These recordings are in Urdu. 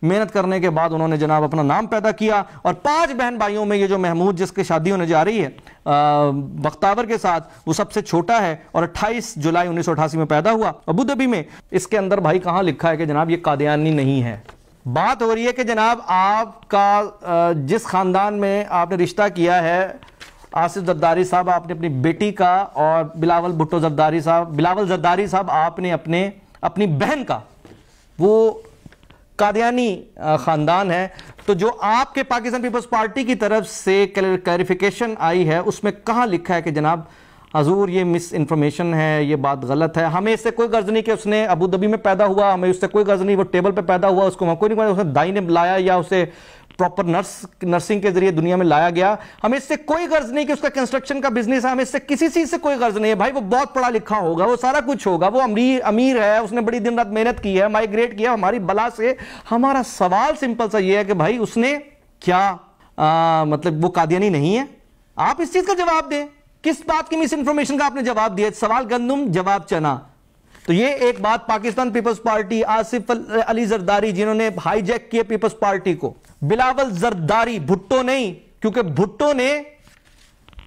محنت کرنے کے بعد انہوں نے جناب اپنا نام پیدا کیا، اور 5 بہن بھائیوں میں یہ جو محمود جس کی شادی ہونے جا رہی ہے بختاور کے ساتھ، وہ سب سے چھوٹا ہے اور 28 جولائی 1988 میں پیدا ہوا ابوظہبی میں۔ اس کے اندر بھائی کہاں لکھا ہے کہ جناب یہ قادیانی نہیں ہے؟ بات ہو رہی ہے کہ جناب آپ کا جس خاندان میں آپ نے رشتہ کیا ہے آصف زرداری صاحب، آپ نے اپنی بیٹی کا، اور بلاول زرداری صاحب آپ نے اپنی بہن کا، وہ قادیانی خاندان ہے۔ تو جو آپ کے پاکستان پیپلز پارٹی کی طرف سے کلیریفیکیشن آئی ہے اس میں کہاں لکھا ہے کہ جناب حضور یہ مس انفارمیشن ہے، یہ بات غلط ہے، ہمیں اس سے کوئی غرض نہیں کہ اس نے ابوظہبی میں پیدا ہوا، ہمیں اس سے کوئی غرض نہیں وہ ٹیبل پہ پیدا ہوا، اس کو کوئی نہیں، اس نے دائی نے لایا یا اسے پراپر نرسنگ کے ذریعے دنیا میں لایا گیا، ہمیں اس سے کوئی غرض نہیں کہ اس کا کنسٹرکشن کا بزنس ہے، ہمیں اس سے کسی چیز سے کوئی غرض نہیں ہے۔ بھائی وہ بہت پڑھا لکھا ہوگا، وہ سارا کچھ ہوگا، وہ امیر ہے، اس نے بڑی دن رات محنت کی ہے، مائیگریٹ کیا ہماری بلا سے۔ ہمارا سوال سمپل سا یہ ہے کہ بھائی اس نے کیا مطلب وہ قادیانی نہیں ہے؟ آپ اس چیز کا جواب دیں، کس بات کی مس انفارمیشن کا آپ نے جواب دیا؟ سوال گندم جواب چنا۔ تو یہ ایک بات پاکستان پیپلز پارٹی، آصف علی زرداری جنہوں نے ہائی جیک کیا پیپلز پارٹی کو، بلاول زرداری، بھٹو نہیں، کیونکہ بھٹو نے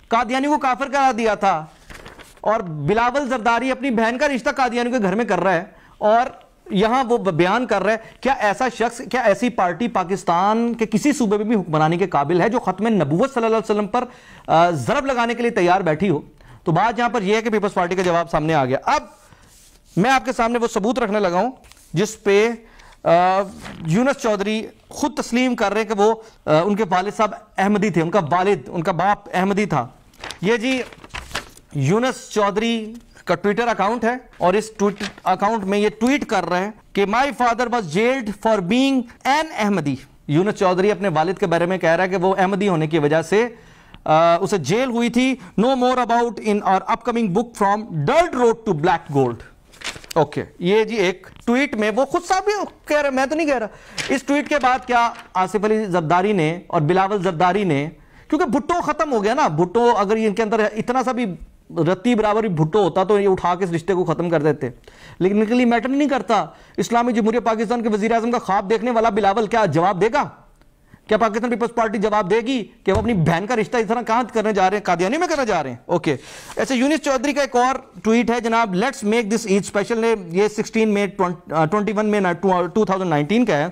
قادیانی کو کافر کرا دیا تھا، اور بلاول زرداری اپنی بہن کا رشتہ قادیانی کے گھر میں کر رہا ہے، اور یہاں وہ بیان کر رہا ہے۔ کیا ایسا شخص، کیا ایسی پارٹی پاکستان کے کسی صوبے میں بھی حکمرانی کے قابل ہے جو ختم نبوت صلی اللہ علیہ وسلم پر ضرب لگانے کے لیے تیار بیٹھی ہو؟ تو بات یہاں پر یہ ہے کہ پیپلز پارٹی کا جواب سامنے آ گیا۔ اب میں آپ کے سامنے وہ ثبوت رکھنے لگا ہوں جس پہ یونس چودھری خود تسلیم کر رہے ہیں کہ وہ ان کے والد صاحب احمدی تھے، ان کا والد، ان کا باپ احمدی تھا۔ یہ جی یونس چودھری کا ٹویٹر اکاؤنٹ ہے، اور اس ٹویٹر اکاؤنٹ میں یہ ٹویٹ کر رہے ہیں کہ my father was jailed for being an Ahmadi. Younus Chaudhry اپنے والد کے بارے میں کہہ رہا ہے کہ وہ احمدی ہونے کی وجہ سے اسے جیل ہوئی تھی۔ نو مور اباؤٹ ان اور اپ coming book from dirt road to black gold. Okay, یہ جی ایک ٹویٹ میں وہ خود صاحب بھی کہہ رہے، میں تو نہیں کہہ رہا۔ اس ٹویٹ کے بعد کیا آصف علی زرداری نے اور بلاول زرداری نے، کیونکہ بھٹو ختم ہو گیا نا، بھٹو اگر ان کے اندر اتنا سا بھی رتی برابر بھٹو ہوتا تو یہ اٹھا کے اس رشتے کو ختم کر دیتے، لیکن ان کے لیے میٹر نہیں کرتا۔ اسلامی جمہوریہ پاکستان کے وزیر اعظم کا خواب دیکھنے والا بلاول کیا جواب دے گا؟ کیا پاکستان پیپلز پارٹی جواب دے گی کہ وہ اپنی بہن کا رشتہ اس طرح کہاں کرنے جا رہے ہیں؟ قادیانی میں کرنے جا رہے ہیں؟ اوکے، ایسے یونس چودھری کا ایک اور ٹویٹ ہے جناب، let's make this Eid special, یہ 16 مئی 21 مئی 2019 کا ہے۔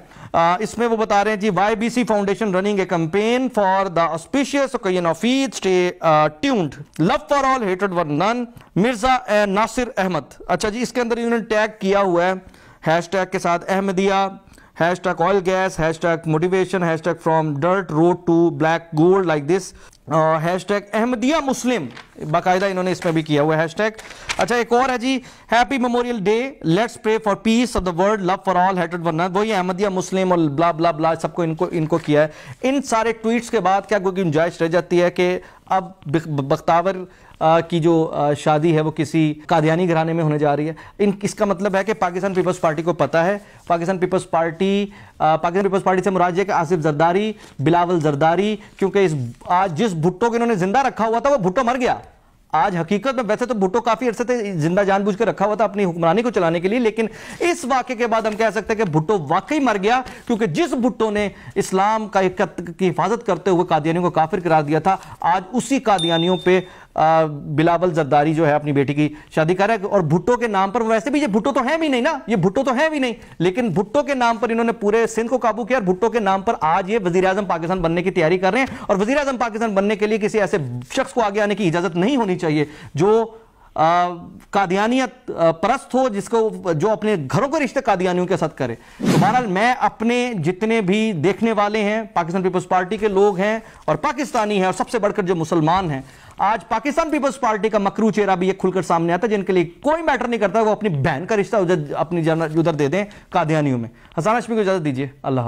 اس میں وہ بتا رہے ہیں جی Y B C foundation running a campaign for the auspicious occasion of Eid, stay tuned, love for all ہیٹڈ فار نن، مرزا ناصر احمد۔ اچھا جی، اس کے اندر انہوں نے ٹیگ کیا ہوا ہے ہیش ٹیگ کے ساتھ Ahmadiyya, hashtag oil gas, hashtag motivation, hashtag from dirt road to black gold like this, hashtag Ahmadiyya Muslim, باقاعدہ انہوں نے اس میں بھی کیا ہوا ہے ہیش ٹیگ۔ اچھا ایک اور ہے جی، happy memorial day, let's pray for peace of the world, love for all ہیٹڈ فار نن، وہی احمدیہ مسلم اور بلا بلا بلا سب کو ان کو کیا ہے۔ ان سارے ٹویٹس کے بعد کیا کوئی گنجائش رہ جاتی ہے کہ اب بختاور کی جو شادی ہے وہ کسی قادیانی گھرانے میں ہونے جا رہی ہے؟ اس کا مطلب ہے کہ پاکستان پیپلز پارٹی کو پتہ ہے، پاکستان پیپلز پارٹی سے مراد ہے کہ آصف زرداری، بلاول زرداری، کیونکہ آج جس بھٹو کے انہوں نے زندہ رکھا ہوا تھا وہ بھٹو مر گیا۔ آج حقیقت میں ویسے تو بھٹو کافی عرصے سے زندہ جان بوجھ کے رکھا ہوا تھا اپنی حکمرانی کو چلانے کے لیے، لیکن اس واقعے کے بعد ہم کہہ سکتے ہیں کہ بھٹو واقعی مر گیا، کیونکہ جس بھٹو نے اسلام کی حفاظت کرتے ہوئے قادیانیوں کو کافر قرار دیا تھا، آج اسی قادیانیوں پہ بلاول زرداری جو ہے اپنی بیٹی کی شادی کر رہا ہے۔ اور بھٹو کے نام پر، ویسے بھی یہ بھٹو تو ہے بھی نہیں نا، یہ بھٹو تو ہے بھی نہیں، لیکن بھٹو کے نام پر انہوں نے پورے سندھ کو قابو کیا، اور بھٹو کے نام پر آج یہ وزیر اعظم پاکستان بننے کی تیاری کر رہے ہیں۔ اور وزیر اعظم پاکستان بننے کے لیے کسی ایسے شخص کو آگے آنے کی اجازت نہیں ہونی چاہیے جو قادیانیت پرست ہو، جو اپنے گھروں کو رشتے قادیانیوں کے ساتھ کرے۔ تو بہرحال میں اپنے جتنے بھی دیکھنے والے ہیں پاکستان پیپلز پارٹی کے لوگ ہیں اور پاکستانی ہیں، اور سب سے بڑھ کر جو مسلمان ہیں، آج پاکستان پیپلز پارٹی کا مکرو چہرہ بھی یہ کھل کر سامنے آتا ہے، جن کے لیے کوئی میٹر نہیں کرتا وہ اپنی بہن کا رشتہ اپنی ادھر دے دیں قادیانیوں میں۔ حسان ہاشمی کو اجازت دیجیے، اللہ حافظ۔